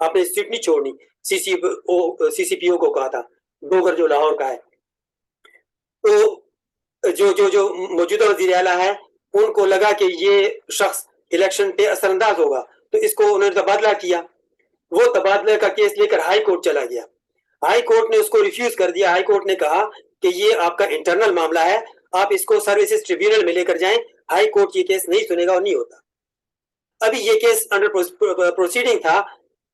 آپ نے سیٹ نہیں چھوڑنی. CCPO کو کہا تھا, ڈوگر جو لاہور کا ہے. تو جو موجودہ وزیر اعلیٰ ہے ان کو لگا کہ یہ شخص الیکشن پہ اثر انداز ہوگا, تو اس کو انہوں نے تبادلہ کیا. وہ تبادلے کا کیس لے کر ہائی کورٹ چلا گیا. ہائی کورٹ نے اس کو ریفیوز کر دیا. ہائی کورٹ نے کہا کہ یہ آپ کا انٹرنل معاملہ ہے, آپ اس کو سروسز ٹریبیونل میں لے کر جائیں, ہائی کورٹ یہ کیس نہیں سنے گا اور نہیں ہوتا. ابھی یہ کیس انڈر پروسیڈنگ تھا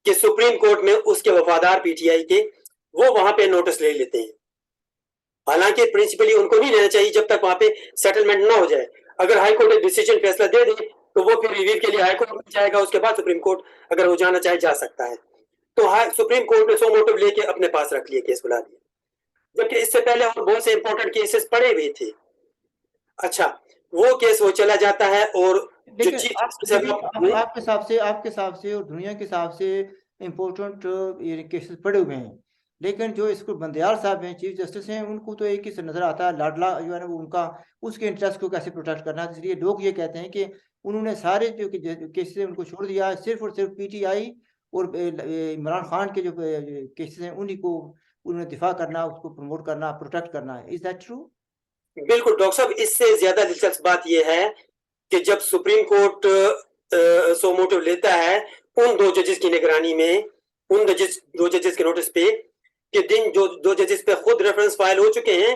کہ سپریم کورٹ میں اس کے وفادار پی ٹی آئی کے وہ وہاں پہ نوٹس لے لیتے ہیں. حالانکہ پرنسپلی ان کو نہیں لینا چاہیے جب تک وہاں پہ سیٹلمنٹ نہ ہو جائے. اگر ہائی کورٹ ایک ڈیسیجن فیصلہ دے دے تو وہ پھر ریویو کے لیے ہائی کورٹ میں جائے گا, اس کے بعد سپریم کورٹ اگر وہ جانا چاہے جا سکتا ہے. تو سپریم کورٹ نے سو موٹو لے کے اپنے پاس رکھ لیے, کیس بلا دیا, جبکہ اس سے پہلے اور بہت سے امپورٹنٹ کیسز پڑے ہوئے تھے. اچھا, وہ کیس وہ چلا جاتا ہے. اور جو لیکن چیف آپ کے حساب سے اور دنیا کے حساب سے امپورٹنٹ کیسز پڑے ہوئے ہیں, لیکن جو اس کو بندیال صاحب ہیں, چیف جسٹس ہیں, ان کو تو ایک ہی سے نظر آتا ہے لاڈلا جو ہے نا وہ ان کا اس کے انٹرسٹ کو کیسے پروٹیکٹ کرنا ہے. اس لیے لوگ یہ کہتے ہیں کہ انہوں نے سارے جو کیسز ہیں ان کو چھوڑ دیا, صرف اور صرف پی ٹی آئی اور عمران خان کے جو کیسز ہیں انہیں کو انہوں نے دفاع کرنا, اس کو پروموٹ کرنا, پروٹیکٹ کرنا ہے. Is that true? بالکل ڈاکٹر صاحب, اس سے زیادہ دلچسپ بات یہ ہے کہ جب سپریم کورٹ سو موٹو لیتا ہے ان دو ججز کی نگرانی میں, ان دو ججز کے نوٹس پہ, کہ جو دو ججز پہ خود ریفرنس فائل ہو چکے ہیں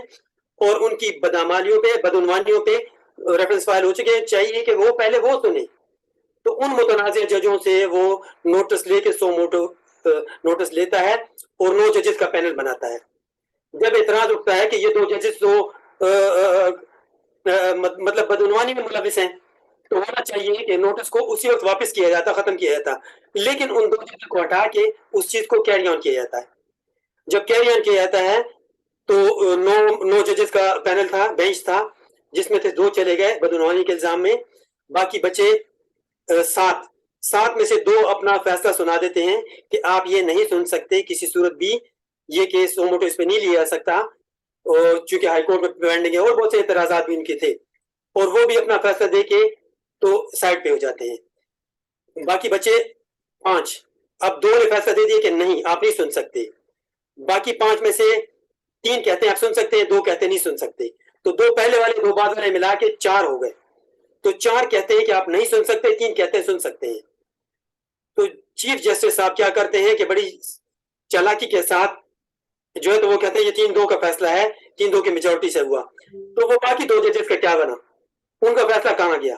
اور ان کی بدعمالیوں پہ, بدعنوانیوں پہ ریفرنس فائل ہو چکے ہیں, چاہیے کہ وہ پہلے وہ سنیں. تو ان متنازع ججوں سے وہ نوٹس لے کے سو موٹو نوٹس لیتا ہے اور 9 ججز کا پینل بناتا ہے. جب اعتراض اٹھتا ہے کہ یہ 2 ججز تو مطلب بدعنوانی میں ملوث ہیں, تو ہونا چاہیے کہ نوٹس کو اسی وقت واپس کیا جاتا, ختم کیا جاتا, لیکن ان 2 ججز کو ہٹا کے اس چیز کو کیری آن کیا جاتا ہے. جب کیری آن کیا جاتا ہے تو 9 ججز کا پینل تھا, بینچ تھا, جس میں سے 2 چلے گئے بدعنوانی کے الزام میں, باقی بچے 7 میں سے 2 اپنا فیصلہ سنا دیتے ہیں کہ آپ یہ نہیں سن سکتے کسی صورت بھی, یہ کیس سو موٹو اس پہ نہیں لیا جا سکتا, اور چونکہ ہائی کورٹ میں پینڈنگ ہے, اور بہت سے اعتراضات بھی ان کے تھے, اور وہ بھی اپنا فیصلہ دے کے تو سائڈ پہ ہو جاتے ہیں. باقی بچے 5, اب 2 نے فیصلہ دے دیا کہ نہیں آپ نہیں سن سکتے, باقی 5 میں سے 3 کہتے ہیں آپ سن سکتے ہیں, 2 کہتے ہیں نہیں سن سکتے, تو 2 پہلے والے 2 بعد والے ملا کے 4 ہو گئے. تو 4 کہتے ہیں کہ آپ نہیں سن سکتے, 3 کہتے ہیں سن سکتے ہیں. تو چیف جسٹس صاحب کیا کرتے ہیں کہ بڑی چالاکی کے ساتھ جو ہے تو وہ کہتے ہیں یہ 3-2 کا فیصلہ ہے, 3-2 کی میجورٹی سے ہوا, تو وہ باقی 2 ججز کا کیا بنا, ان کا فیصلہ کہاں گیا؟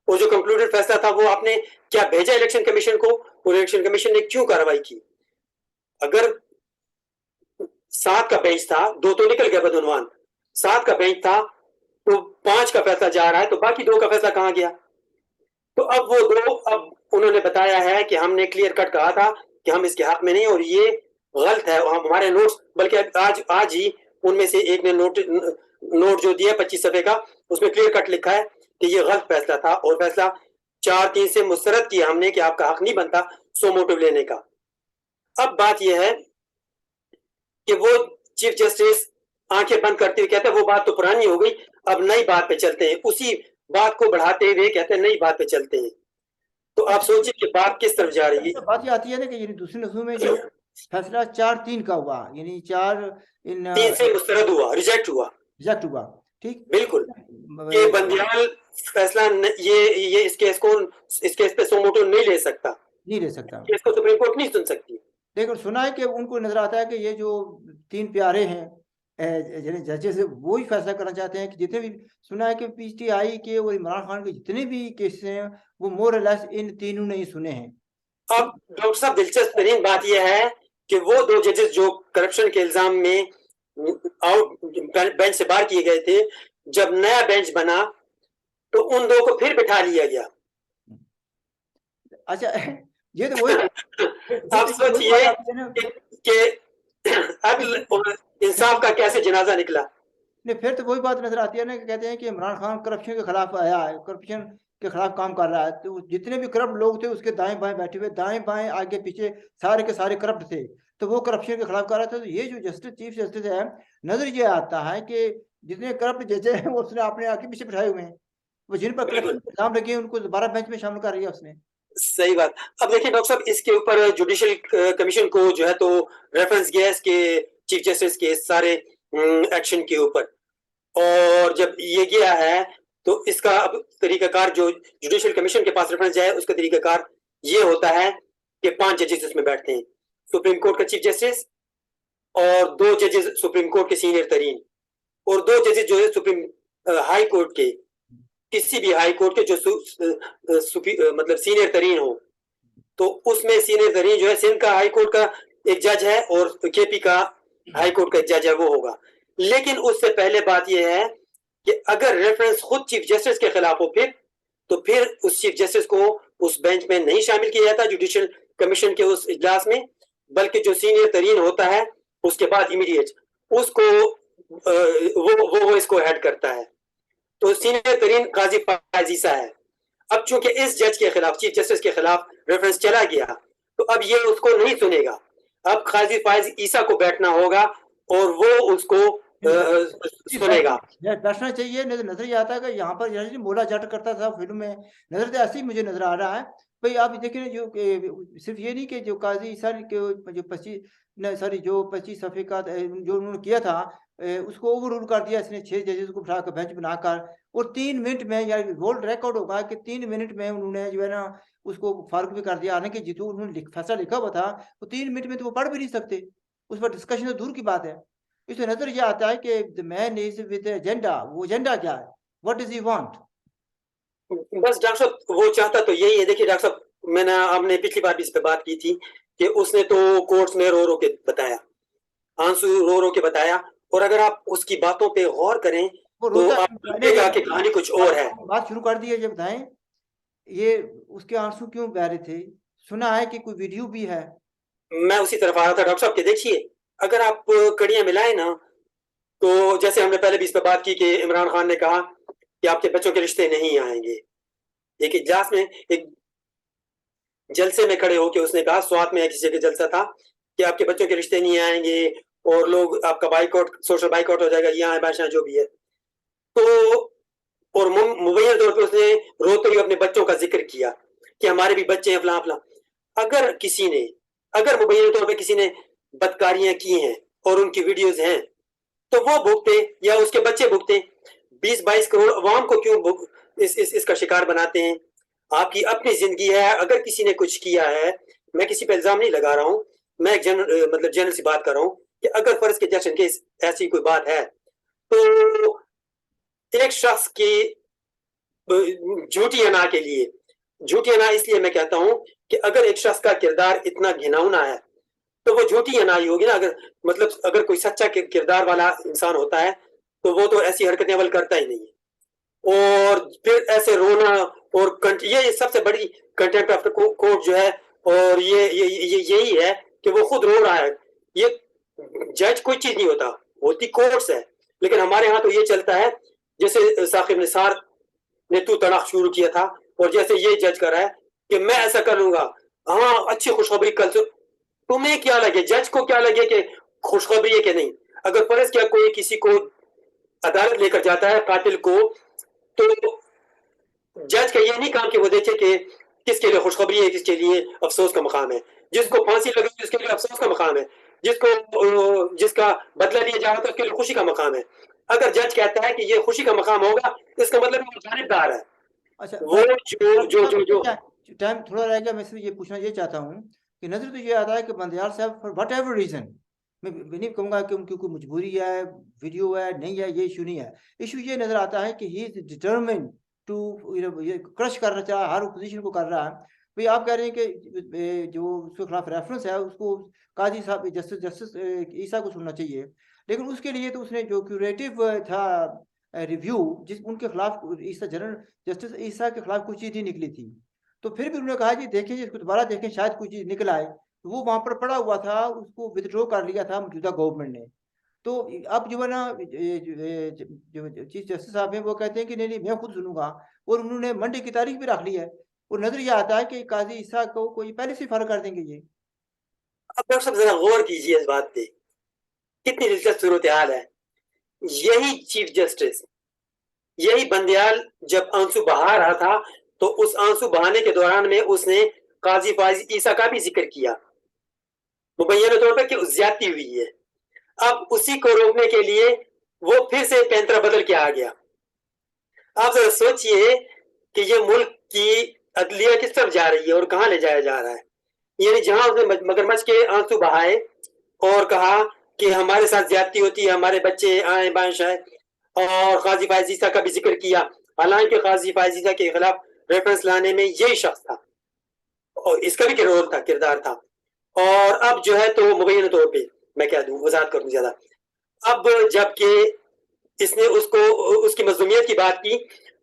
اور جو کنکلوڈڈ فیصلہ تھا وہ آپ نے کیا بھیجا الیکشن کمیشن کو, اور الیکشن کمیشن نے کیوں کارروائی کی؟ اگر 7 کا بینچ تھا, 2 تو نکل گیا بدعنوان, 7 کا بینچ تھا تو 5 کا فیصلہ جا رہا ہے, تو باقی 2 کا فیصلہ کہاں گیا؟ تو اب وہ 2 اب انہوں نے بتایا ہے کہ ہم نے کلیئر کٹ کہا تھا کہ ہم اس کے حق میں نہیں, اور یہ غلط ہے, ہمارے نوٹس, بلکہ آج ہی ان میں سے ایک نے نوٹ جو دیا 25 صفحے کا, اس میں کلیئر کٹ لکھا ہے کہ یہ غلط فیصلہ تھا, اور فیصلہ 4-3 سے مسترد کیا ہم نے کہ آپ کا حق نہیں بنتا سو موٹو لینے کا. اب بات یہ ہے کہ وہ چیف جسٹس آنکھیں بند کرتے ہوئے کہتے ہیں وہ بات تو پرانی ہو گئی, اب نئی بات پہ چلتے ہیں, اسی بات کو بڑھاتے ہوئے کہتے ہیں نئی بات پہ چلتے ہیں. تو آپ سوچیں کہ بات کس طرف جا رہی ہے. بات یہ آتی ہے نا کہ یعنی دوسری نسلوں میں جو فیصلہ 4-3 کا ہوا, یعنی 3 سے مسترد ہوا, ریجیکٹ ہوا, ریجیکٹ ہوا, ٹھیک, بالکل, کہ بندیال فیصلہ یہ اس کیس پہ سو موٹو نہیں لے سکتا, کیس کو سپریم کورٹ نہیں سن سکتی. لیکن سنا ہے کہ ان کو نظر آتا ہے کہ یہ جو 3 پیارے ہیں ججز, وہی فیصلہ کرنا چاہتے ہیں کہ جتنے بھی, سنا ہے کہ پی ٹی آئی کے اور عمران خان کے جتنے بھی کیسز ہیں وہ مور اور لیس ان تینوں نے ہی سنے ہیں. اب ڈاکٹر صاحب دلچسپ ترین بات یہ ہے کہ وہ 2 ججز جو کرپشن کے الزام میں بینچ سے باہر کیے گئے تھے, جب نیا بینچ بنا تو ان 2 کو پھر بٹھا لیا گیا. اچھا, یہ تو وہی آپ سوچئے کہ عدل اور انصاف کا کیسے جنازہ نکلا. نہیں, پھر تو وہی بات نظر آتی ہے نا کہ کہتے ہیں کہ عمران خان کرپشن کے خلاف آیا ہے, کرپشن کے خلاف کام کر رہا ہے, تو جتنے بھی کرپٹ لوگ تھے اس کے دائیں بائیں بیٹھے ہوئے, دائیں بائیں آگے پیچھے سارے کے سارے کرپٹ تھے, تو وہ کرپشن کے خلاف کر رہا تھا. تو یہ جو جسٹس, چیف جسٹس ہے, نظر یہ آتا ہے کہ جتنے کرپٹ ججز ہیں وہ اس نے اپنے آگے پیچھے بٹھائے ہوئے ہیں, وہ جن پر کرپشن کے الزام لگے ہیں ان کو دوبارہ بینچ میں شامل کر رہی ہے اس نے. صحیح بات. اب دیکھیں ڈاکٹر صاحب اس کے اوپر جوڈیشل کمیشن کو جو ہے تو ریفرنس گیا اس کے چیف جسٹس کے سارے ایکشن کے اوپر, اور جب یہ گیا ہے تو اس کا اب طریقہ کار جو جوڈیشل کمیشن کے پاس ریفرنس جائے اس کا طریقہ کار یہ ہوتا ہے کہ 5 ججز اس میں بیٹھتے ہیں, سپریم کورٹ کا چیف جسٹس اور 2 ججز سپریم کورٹ کے سینئر ترین, اور 2 ججز جو ہے سپریم ہائی کورٹ کے, کسی بھی ہائی کورٹ کے جو مطلب سینئر ترین ہو. تو اس میں سینئر ترین جو ہے سندھ کا ہائی کورٹ کا ایک جج ہے اور کے پی کا ہائی کورٹ کا ایک جج ہے, وہ ہوگا. لیکن اس سے پہلے بات یہ ہے کہ اگر ریفرنس خود چیف جسٹس کے خلاف ہو تو پھر اس چیف جسٹس کو اس بینچ میں نہیں شامل کیا جاتا جوڈیشل کمیشن کے اس اجلاس میں, بلکہ جو سینئر ترین ہوتا ہے اس کے بعد امیڈیٹ اس کو وہ اس کو ہیڈ کرتا ہے. تو سینئر ترین قاضی فائز عیسیٰ ہے. اب چونکہ اس جج کے خلاف چیف جسٹس کے خلاف ریفرنس چلا گیا تو اب یہ اس کو نہیں سنے گا, اب قاضی فائز عیسیٰ کو بیٹھنا ہوگا اور وہ اس کو سنے گا. بیٹھنا چاہیے. نظر یہ آتا ہے کہ یہاں پر مولا جٹ کرتا تھا فلم میں, نظر تو ایسے ہی مجھے نظر آ رہا ہے. بھائی آپ دیکھیں جو صرف یہ نہیں کہ جو قاضی عیسیٰ نے جو 25 صفحے کا جو انہوں نے کیا تھا اس کو اوور رول کر دیا اس نے 6 ججز کو بٹھا کر بینچ بنا کر, اور 3 منٹ میں یا ورلڈ ریکارڈ ہوگا کہ 3 منٹ میں انہوں نے جو ہے نا اس کو فارغ بھی کر دیا. حالانکہ جتوں انہوں نے فیصلہ لکھا ہوا تھا وہ 3 منٹ میں تو وہ پڑھ بھی نہیں سکتے, اس پر ڈسکشن تو دور کی بات ہے. اس سے نظر یہ آتا ہے کہ the man is with agenda. وہ ایجنڈا کیا ہے, what does he want? بس ڈاکٹر صاحب وہ چاہتا تو یہی ہے. دیکھیے ڈاکٹر صاحب میں نے آپ نے پچھلی بار بھی اس پہ بات کی تھی کہ اس نے تو کورٹس میں رو رو کے بتایا, آنسو رو رو کے بتایا, اور اگر آپ اس کی باتوں پہ غور کریں تو آپ دیکھیں گا کہ کہانی کچھ اور ہے. بات شروع کر دی ہے, جب بتائیں یہ اس کے آنسو کیوں بہ رہے تھے. سنا ہے کہ کوئی ویڈیو بھی ہے. میں اسی طرف آ رہا تھا ڈاکٹر صاحب کہ دیکھیے اگر آپ کڑیاں ملائیں نا تو جیسے ہم نے پہلے بھی اس پہ بات کی کہ عمران خان نے کہا کہ آپ کے بچوں کے رشتے نہیں آئیں گے. ایک اجلاس میں ایک جلسے میں کھڑے ہو کے اس نے کہا, سوات میں کسی جگہ جلسہ تھا, کہ آپ کے بچوں کے رشتے نہیں آئیں گے اور لوگ آپ کا بائیکاٹ سوشل بائیکاٹ ہو جائے گا, یہاں ہے بادشاہ جو بھی ہے. تو اور مبین طور پہ اس نے روتے ہوئے اپنے بچوں کا ذکر کیا کہ ہمارے بھی بچے ہیں فلاں فلاں. اگر مبین طور پہ کسی نے بدکاریاں کی ہیں اور ان کی ویڈیوز ہیں تو وہ بھگتے یا اس کے بچے بھگتے. 20-22 کروڑ عوام کو کیوں اس کا شکار بناتے ہیں؟ آپ کی اپنی زندگی ہے. اگر کسی نے کچھ کیا ہے, میں کسی پہ الزام نہیں لگا رہا ہوں, میں ایک مطلب جنرل سی بات کر رہا ہوں کہ اگر فرض کے جیکشن کیس ایسی کوئی بات ہے تو ایک شخص کی جھوٹی انا کے لیے, جھوٹی انا اس لیے میں کہتا ہوں کہ اگر ایک شخص کا کردار اتنا گھناؤنا ہے تو وہ جھوٹی انا ہی ہوگی نا. اگر کوئی سچا کردار والا انسان ہوتا ہے تو وہ تو ایسی حرکتیں عمل کرتا ہی نہیں ہے. اور پھر ایسے رونا اور یہ سب سے بڑی کنٹمپٹ آف کورٹ جو ہے, اور یہی ہے کہ وہ خود رو رہا ہے. یہ جج کوئی چیز نہیں ہوتی کورٹس ہے. لیکن ہمارے ہاں تو یہ چلتا ہے جیسے ثاقب نثار نے تو تڑاق شروع کیا تھا, اور جیسے یہ جج کر رہا ہے کہ میں ایسا کر لوں گا, ہاں اچھی خوشخبری کل سے. تمہیں کیا لگے, جج کو کیا لگے کہ خوشخبری ہے کہ نہیں؟ اگر فرض کیا کوئی کسی کو عدالت لے کر جاتا ہے قاتل کو, تو جج کا یہ نہیں کام کہ وہ دیکھے کہ کس کے لیے خوشخبری ہے, کس کے لیے افسوس کا مقام ہے. جس کو پھانسی لگی اس کے لیے افسوس کا مقام ہے, جس کا بدلہ لیا جا رہا تھا اس کے لیے خوشی کا مقام ہے. اگر جج کہتا ہے کہ یہ خوشی کا مقام ہوگا اس کا مطلب وہ جانبدار ہے. اچھا ٹائم تھوڑا رہ گیا, میں صرف یہ پوچھنا یہ چاہتا ہوں کہ نظر تو یہ آتا ہے کہ بندیال صاحب فار وٹ ایور ریزن, میں نہیں کہوں گا کہ ان کی کوئی مجبوری ہے, ویڈیو ہے نہیں ہے, یہ ایشو نہیں ہے. ایشو یہ نظر آتا ہے کہ ہی از ڈٹرمنڈ ٹو کرش کرنا چاہا, ہر اپوزیشن کو کر رہا ہے. بھئی آپ کہہ رہے ہیں کہ جو اس کے خلاف ریفرنس ہے اس کو قاضی صاحب جسٹس عیسیٰ کو سننا چاہیے, لیکن اس کے لیے تو اس نے جو کیوریٹو تھا ریویو ان کے خلاف جنرل جسٹس عیسیٰ کے خلاف کوئی چیز نہیں نکلی تھی, تو پھر بھی انہوں نے کہا جی دیکھیں اس کو دوبارہ دیکھیں شاید کوئی چیز نکل آئے. وہ وہاں پر پڑا ہوا تھا, اس کو ودرو کر لیا تھا موجودہ گورنمنٹ نے. تو اب جو ہے نا جو چیف جسٹس صاحب ہیں وہ کہتے ہیں کہ نہیں میں خود سنوں گا, اور انہوں نے منڈے کی تاریخ بھی رکھ لی ہے. اور نظر یہ آتا ہے کہ قاضی عیسیٰ کو کوئی پہلے سے فرق کر دیں گے. یہ اب ڈاکٹر صاحب ذرا غور کیجیے اس بات پہ, کتنی دلچسپ صورتحال ہے. یہی چیف جسٹس, یہی بندیال جب آنسو بہا رہا تھا تو اس آنسو بہانے کے دوران میں اس نے قاضی فائز عیسیٰ کا بھی ذکر کیا مبینہ طور پر کہ زیادتی ہوئی ہے. اب اسی کو روکنے کے لیے وہ پھر سے پینترا بدل کے آ گیا. آپ ذرا سوچئے کہ یہ ملک کی عدلیہ کس طرف جا رہی ہے اور کہاں لے جایا جا رہا ہے. یعنی جہاں اس نے مگرمچھ کے آنسو بہائے اور کہا کہ ہمارے ساتھ زیادتی ہوتی ہے, ہمارے بچے آئیں بائیں شائیں, اور قاضی فائز عیسیٰ کا بھی ذکر کیا, حالانکہ قاضی فائز عیسیٰ کے خلاف ریفرنس لانے میں یہی شخص تھا اور اس کا بھی رول تھا, کردار تھا. اور اب جو ہے تو مبینہ طور پہ میں کیا دوں, وضاحت کروں زیادہ. اب جب کہ اس نے اس کی مظلومیت کی بات کی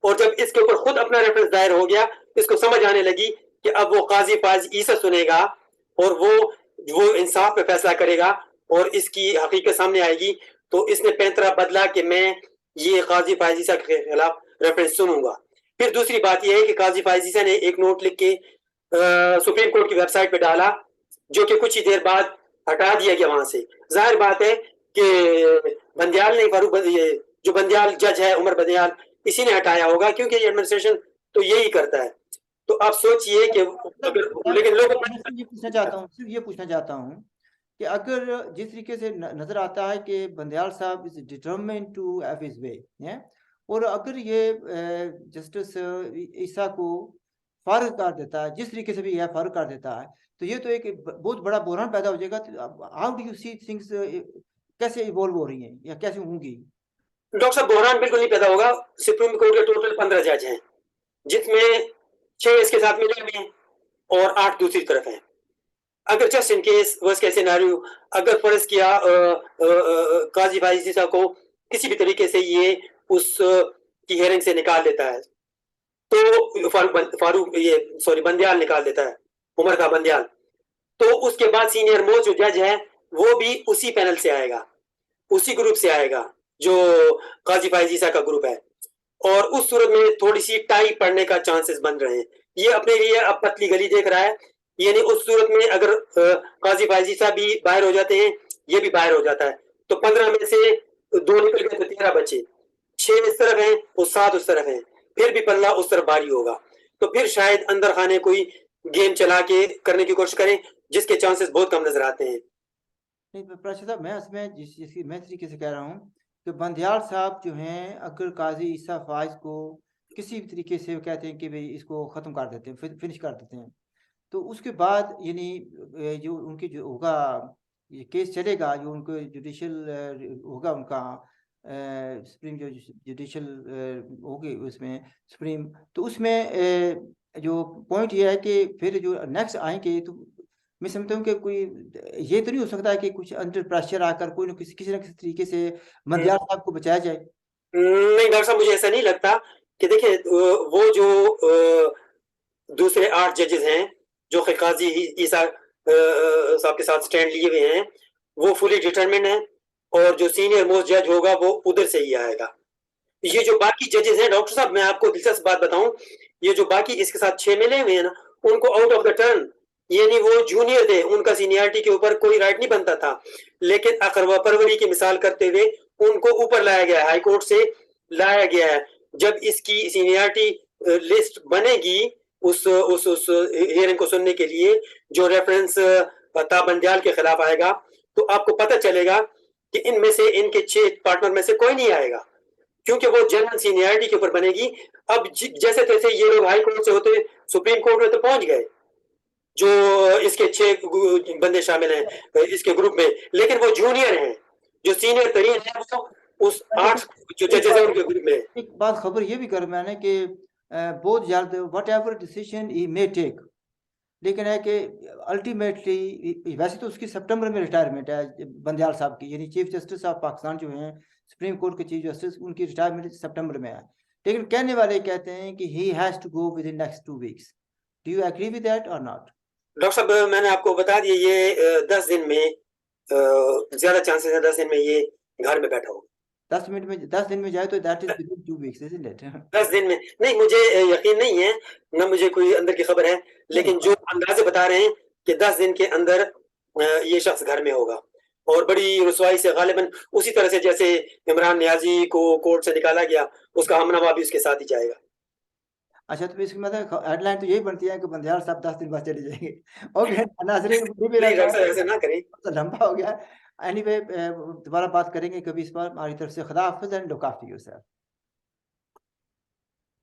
اور جب اس کے اوپر خود اپنا ریفرنس دائر ہو گیا, اس کو سمجھ آنے لگی کہ اب وہ قاضی فائز عیسیٰ سنے گا اور وہ انصاف پہ فیصلہ کرے گا اور اس کی حقیقت سامنے آئے گی, تو اس نے پینترا بدلا کہ میں یہ قاضی فائز عیسیٰ کے خلاف ریفرنس سنوں گا. پھر دوسری بات یہ ہے کہ قاضی فائز عیسیٰ نے ایک نوٹ لکھ کے سپریم کورٹ کی ویب سائٹ پہ ڈالا, جو کہ کچھ ہی دیر بعد ہٹا دیا گیا وہاں سے. ظاہر بات ہے کہ بندیال نے جو بندیال جج ہے عمر بندیال, اسی نے ہٹایا ہوگا, کیونکہ یہ ایڈمنسٹریشن تو یہی کرتا ہے. تو آپ سوچئے کہ لیکن لوگوں یہ پوچھنا چاہتا ہوں, صرف یہ پوچھنا چاہتا ہوں کہ اگر جس طریقے سے نظر آتا ہے کہ بندیال صاحب is determined to have his way, اور اگر یہ جسٹس عیسیٰ کو فارغ کر دیتا ہے, جس طریقے سے بھی یہ فارغ کر دیتا ہے, تو یہ تو ایک بہت بڑا بحران پیدا ہو جائے گا. How do you see things کیسے ایوالو ہو رہی ہیں یا کیسے ہوں گی؟ ڈاکٹر صاحب بحران بالکل نہیں پیدا ہوگا. سپریم کورٹ کے ٹوٹل 15 جج ہیں, جس میں 6 اس کے ساتھ ملے ہوئے ہیں اور 8 دوسری طرف ہیں. اگر just in case worst case scenario اگر فرض کیا قاضی فائز عیسیٰ کو کسی بھی طریقے سے یہ اس کی ہیئرنگ سے نکال دیتا ہے, تو بندیال نکال دیتا ہے, عمر کا بندیال, تو اس کے بعد سینئر موسٹ جو جج ہے وہ بھی اسی پینل سے آئے گا, اسی گروپ سے آئے گا جو قاضی فائز عیسیٰ کا گروپ ہے, اور اس صورت میں تھوڑی سی ٹائی پڑنے کا چانسز بن رہے ہیں. یہ اپنے لیے اب پتلی گلی دیکھ رہا ہے, یعنی اس صورت میں اگر قاضی فائز عیسیٰ بھی باہر ہو جاتے ہیں, یہ بھی باہر ہو جاتا ہے, تو 15 میں سے 2 نکل گئے تو 13 بچے, 6 اس طرف ہیں اور 7 اس طرف ہیں, پھر بھی پلہ اس طرف بھاری ہوگا. تو پھر شاید اندر خانے کوئی گیم چلا کے کرنے کی کوشش کریں, جس کے چانسز بہت کم نظر آتے ہیں. میں جس طریقے سے کہہ رہا ہوں کہ بندیال صاحب جو ہیں اگر قاضی عیسیٰ فائز کو کسی بھی طریقے سے کہتے ہیں کہ بھئی اس کو ختم کر دیتے ہیں, فنش کر دیتے ہیں, تو اس کے بعد یعنی جو ان کی جو ہوگا یہ کیس چلے گا, جو ان کو جوڈیشل ہوگا ان کا سپریم جو جوڈیشل ہوگی اس میں سپریم, تو اس میں جو پوائنٹ یہ ہے کہ پھر جو نیکسٹ آئیں گے, تو میں سمجھتا ہوں کہ کوئی یہ تو نہیں ہو سکتا کہ کچھ انڈر پریشر آ کر کوئی نہ کسی نہ کسی طریقے سے بندیال صاحب کو بچایا جائے. نہیں ڈاکٹر صاحب, مجھے ایسا نہیں لگتا کہ دیکھیں وہ جو دوسرے 8 ججز ہیں جو قاضی عیسیٰ صاحب کے ساتھ سٹینڈ لیے ہوئے ہیں, وہ فلی ڈٹرمنڈ ہیں, اور جو سینئر موسٹ جج ہوگا وہ ادھر سے ہی آئے گا. یہ جو باقی ججز ہیں ڈاکٹر صاحب, میں آپ کو دلچسپ بات بتاؤں, یہ جو باقی اس کے ساتھ 6 ملے ہوئے ہیں نا, ان کو آؤٹ آف دا ٹرن, یعنی وہ جونیئر تھے, ان کا سینیارٹی کے اوپر کوئی رائٹ نہیں بنتا تھا, لیکن اقربا پروری کی مثال کرتے ہوئے ان کو اوپر لایا گیا ہے, ہائی کورٹ سے لایا گیا ہے. جب اس کی سینیارٹی لسٹ بنے گی اس ہیئرنگ کو سننے کے لیے جو ریفرنس تا بندیال کے خلاف آئے گا, تو آپ کو پتہ چلے گا کہ ان میں سے ان کے 6 پارٹنر میں سے کوئی نہیں آئے گا, کیونکہ وہ جنرل سینیارٹی کے اوپر بنے گی. اب جیسے تیسے یہ لوگ ہائی کورٹ سے ہوتے سپریم کورٹ میں تو پہنچ گئے, جو اس کے 6 بندے شامل ہیں اس کے گروپ میں, لیکن وہ جونیئر ہیں, جو سینئر ترین ہیں وہ اس 8 جو ججز ہیں ان کے گروپ میں. ایک بات خبر یہ بھی کر میں نے کہ بہت جلد وٹ ایور ڈیسیشن ہی میں ٹیک, لیکن ہے کہ الٹیمیٹلی ویسے تو اس کی سپٹمبر میں ریٹائرمنٹ ہے بندیال صاحب کی, یعنی چیف جسٹس آف پاکستان جو ہیں سپریم کورٹ کے چیف جسٹس, ان کی ریٹائرمنٹ سپٹمبر میں ہے, لیکن کہنے والے کہتے ہیں کہ he has to go within next 2 weeks. Do you agree with that or not? Doctor صاحب میں نے آپ کو بتا دیا, یہ 10 دن میں زیادہ چانسز ہیں 10 دن میں یہ گھر میں بیٹھا ہوگا. 10 دن میں جائے تو that is within 2 weeks, isn't it? 10 دن میں نہیں, مجھے یقین نہیں ہے, نہ مجھے کوئی اندر کی خبر ہے, لیکن جو اندازے بتا رہے ہیں کہ 10 دن کے اندر یہ شخص گھر میں ہوگا, اور بڑی رسوائی سے غالباً اسی طرح سے جیسے عمران نیازی کو کورٹ سے نکالا گیا, اس کا ہم نوا بھی اس کے ساتھ ہی جائے گا. اچھا تو اس کی مطلب ہیڈ لائن تو یہی بنتی ہے کہ بندیال صاحب 10 دن بعد چلے جائیں گے. اوکے ناظرین مجھے بھی نہیں لگتا ڈاکٹر ہے صاحب ایسا نہ کریں. کہ لمبا ہو گیا. اینی وے دوبارہ بات کریں گے کبھی اس پر. ہماری طرف سے خدا حافظ and look after your self.